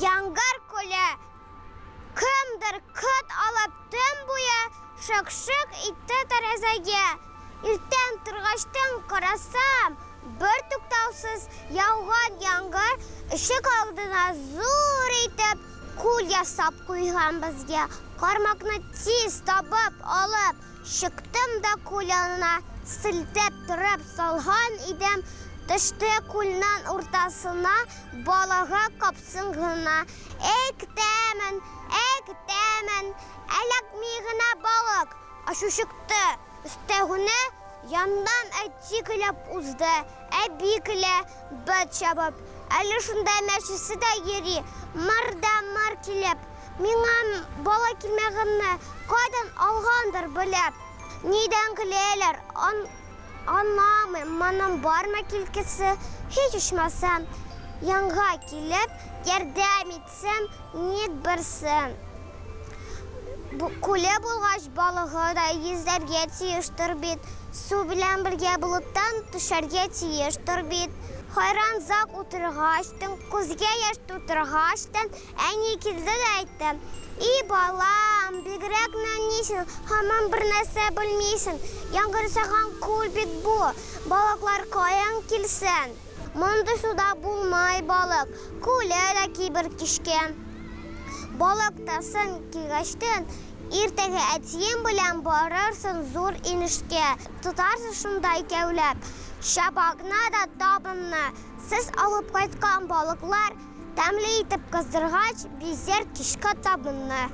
Яңғар көлі. Кімдір күт алып түн бойы шық-шық итті тәрезеге. Иртен тұрғаштың қарасам, бір тоқтаусыз яуған яңғар ішік алдына зор етіп көл ясап қойған бізге. Қармақны тез табып алып, шықтым да көл янына сілтеп тұрып салған едім. Түшті көлінің ортасына балаға қапсын ғына. Әй күтәмін, әлек миғына балық. Ашу шықты, үстәғіні яндан әтті кіліп ұзды. Әбі кілі бүт шабып. Әлі шындай мәшісі де ері, мар келіп. Меңам бала келмеғімні қайдан алғандыр біліп. Неден кілелер, анамын, маным барма келкесі, хеч ұшмасам. Янға келіп, ярдәм етсем, нет бірсін. Көлі болғаш балығы да ездерге тиештір бет. Су білен бірге бұлыттан түшерге тиештір бет. Хайран зақ отырғаштың, көзге еш отырғаштың, әне келді де айтты. И балам, бігірек нәнесін, хаман бір нәрсе білмейсін. Яңғыр саған көл бет бұл, балықлар қаян келсін. Мұнды суда болмай балық, көлі де кейбір кешкен. Балық тасын кегештін, ертегі әтейін білен барырсын зор енішке. Тұтарсы шындай кәулеп, шабағына да табынны. Сіз алып қайтқан балықлар, тәмлі етіп қыздырғач, безер кешкі табынны.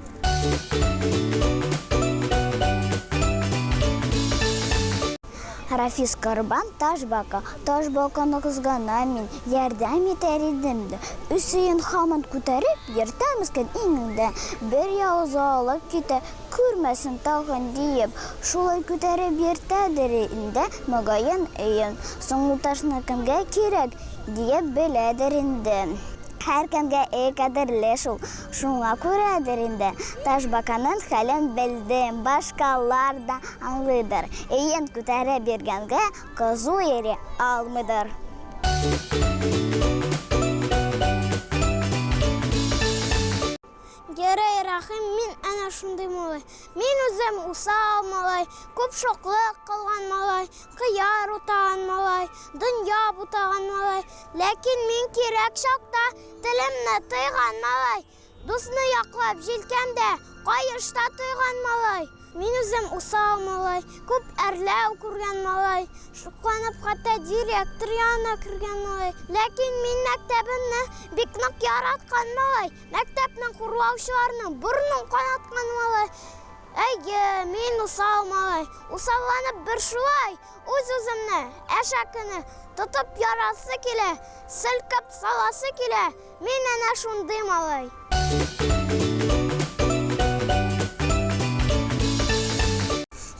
Рафис Карбан Ташбаканы қызғана мен ярдәм етер едімді. Үсейін хамын көтеріп, ертәмізген еңіңді. Бір яуыз алып кете, көрмесін тағын дейіп. Шулай көтеріп ертәдірінде мұғайын өйін. Соңылташына кімге керек дейіп біләдірінде. Hər kəmgə qədərli şuna көрәдірінде. Ташбаканың хәлін білдім, башқалар да аңлыдыр. Eyін көтәрі бергенге қызу ері алмыдыр. Герей рахим, мен әне шындай малай. Мен өзім ұсал малай, көп шоқлық қылған малай, қияр ұтаған малай, дүния бұтаған малай. Ләкин мен керек шақта тілімні тыйған малай. Досыны яқлап желкенде қайышта тыйған малай. Мен өзім ұсал малай, көп әрләу көрген малай. Шықланып қата директор яна кірген малай. Ләкин мен мәктәбімні бекнақ яратқан малай. Мәктәбнің құрлаушыларының бұрынын қанатқан малай. Әйге, мен ұсал малай. Ұсаланып бір шулай. Өз-өзімні әшәкіні тұтып ярасы келе, сілкіп саласы келе. Мен әне шундай малай.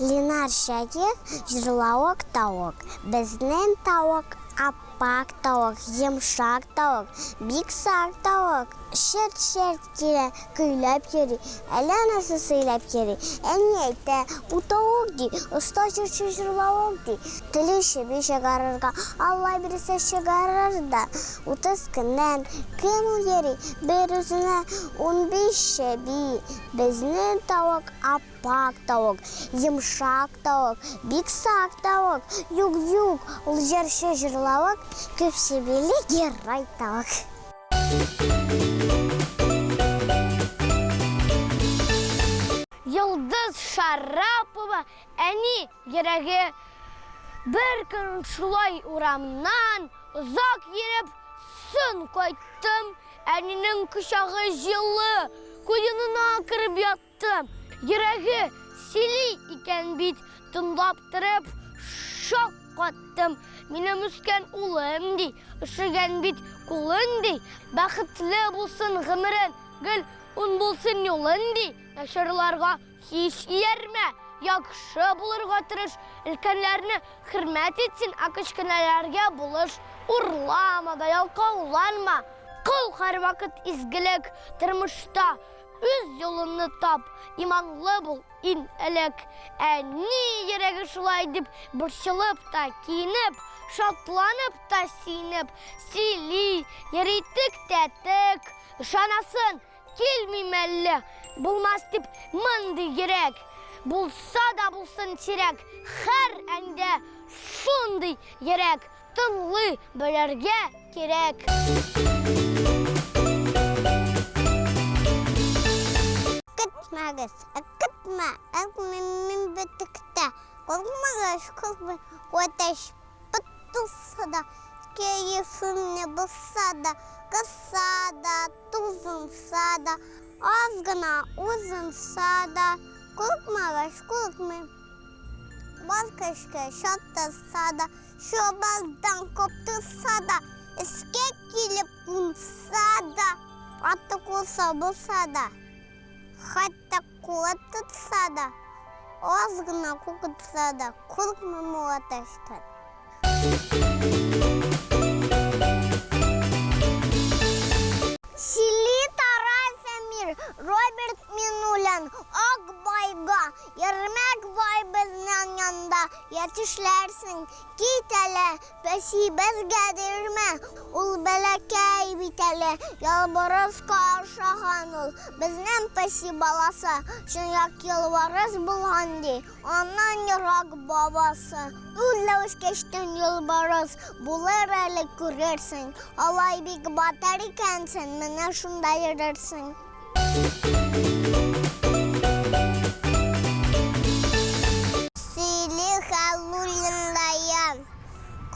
Ленар Шәйек, жырлауық тауық. Біздің тауық аппақ тауық, емшақ тауық, бик сақ тауық. Шерт-шерт келе, көйләп кері, әләнасы сөйләп кері. Әне әйтті, ұ тауық дей, ұста жүрші жырлауық дей. Тілі шебе шығарырға, Алла бірісі шығарыр да. 30 күннен кім ері, бір өзіне 15 шебе. Біздің тауық аппақ тауық, емшақ тауық, бик сақ тауық. Юг-юг, ұл жүрші жырлауық, көп шебелі герой тауық. Йылдыз Шарапова әне ерегі бір күн шулай урамнан ұзақ еріп сын қойттым. Әненің күшағы жылы көйінына кіріп яттым. Ерегі селей екен бит тұндап тұрып шоқ қаттым. Менің үскен ұлым дей, үшіген бит қолын дей. Бақытлы болсын ғымырын, гүл ұн болсын yolын дей. Нашарларға хеш ерме, яқшы бұлырға тұрыш. Үлкенлеріні хірмет етсін, ақышкінелерге бұлыш. Ұрлама да ялқауланма. Қыл қар вақыт изгілік тұрмышта. Üz yolunu tap, imanlı bul, in elek. Ni yeregi şulay dip, bırşılıp da kiyinip, şatlanıp da sinip, sili, yeritik tetik, şanasın, kilmimeli, bulmaz dip, mındı gerek. Bulsa da bulsun çirek, her ende şundy gerek, tıllı bölerge gerek. Kıtmağız, kıtma, akmimin bitikte. Korkmağız, korkma, ateş patılsa da, keyfim ne bulsa da, kısa da, tuzunsa da, azgına uzunsa da, korkmağız, korkma. Balkaşka şattasa da, şobazdan koptuysa da, iskek gelip bulsa da, attık olsa bulsa da, hatta kuvvet tutsa da, azgına kokutsa da, korkmam o ateşten. Şili Taray Semir, Robert Minulan, Akbayga, Yermek vay bizden yanında, yetişlersin kitele, peşi bez gedirme, ul belekey bitele, yalvarız karşıhan ol, bizden peşi balasa, şunyak yalvarız bulhandi, anan yarak babası, ulla uskeşten yalvarız, bular ele kurersin, alay big bateri kensin, mene şunda yürürsün.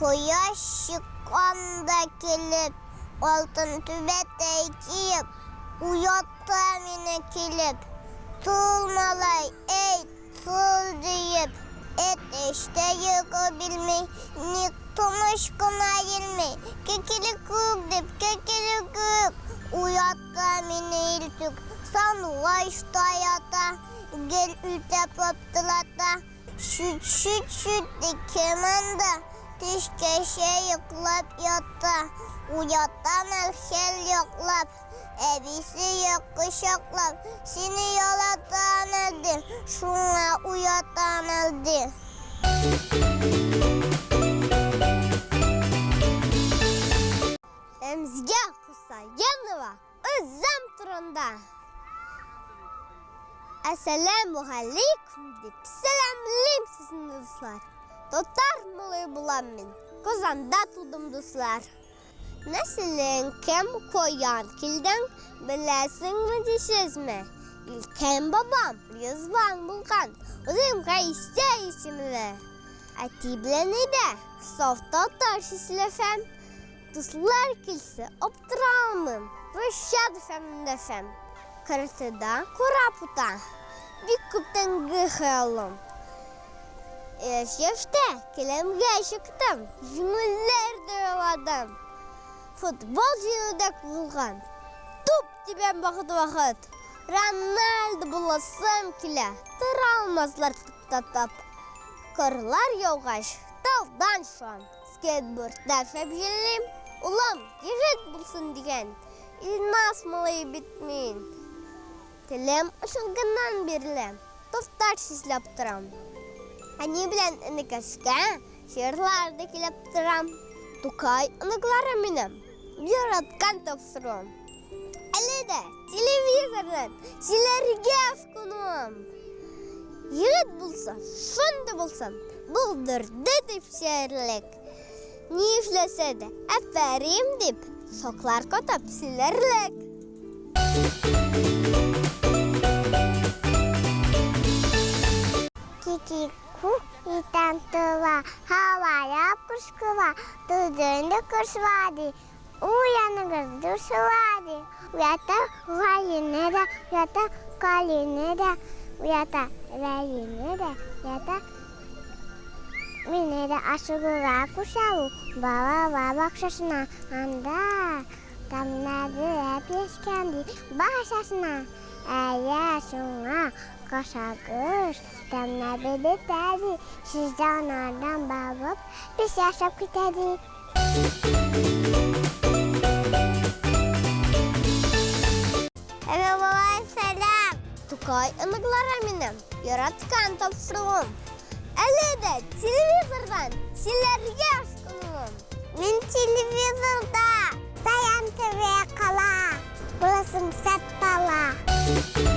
Koyaş şıkkanda kilip, altın tübette ekiyip, uyatta mine kilip, tulmalay ey tul deyip, et işte yıkabilmey, ni tonuşkuna girmey, kekilik kuk dip, kekilik kuk, uyatta mine iltük, sanula işte yata, gel ülte pöptülata, şüt şüt şüt dikemanda, Tişkeşe yoklap yatta, uyattan elşel yoklap, ebisi yokuş yoklap, seni yolatan öldü, şuna uyatan öldü. Emzge kusa yanıva, özlem turunda. Esselamu aleyküm deyip selamlayayım sizin dostlar. Tutar mı bulam min, kozanda tuldum dostlar. Nesilin kim koyan kilden, bilesin mi dişiz mi? İlkem babam, Rızvan Bulkan, uzun kayışça isimli. Atibleni de, softa tarşislefem, dostlar kilse optramım, rüşşad femdefem. Kırtıdan kuraputan, bir kuptan gıhalım. Şefte kilemge çıktım, jüngüller dövladım. Futbol jüngüdek bulgan, tup dibem vakit. Ronaldo bulasım kile, tır almazlar tıktatap. Kırlar yolgaş, daldan şu an. Skateboardda şepşelim, ulan yigit bulsun digen. İlmaz malayı bitmeyin. Tilem ışılgından birilem, tuftar şislap tıram. Hani bilen ınıkaşka, şiirlerde kilep tıram. Tukay ınıklarım benim, yaratkan topsurum. Eli de televizordan şilerge afkunum. Yigit bulsan, şunda bulsan, buldur dedip şiirlik. Niflese de aferin dip, soklar kotap silerlik. Kikiku hitam tua, havaya kuskua, tudunda kurswadi, uyanıgız durswadi, uyata hayine de, uyata kaline de, uyata rayine de, uyata mine de aşıgıga kuşavu, baba bakşasına anda, tamnadı hep yeşkendi başasına, şuna kaşagır. Damla bebek derdi, siz de onlardan bağırıp biz yaşap giderdik. Evet baba, selam. Кай ыныклара минем, яраткан тапшырыгым. Әле дә телевизордан силәргә ашкынуым. Мин телевизорда Таян ТВ кала. Буласың сәт бала.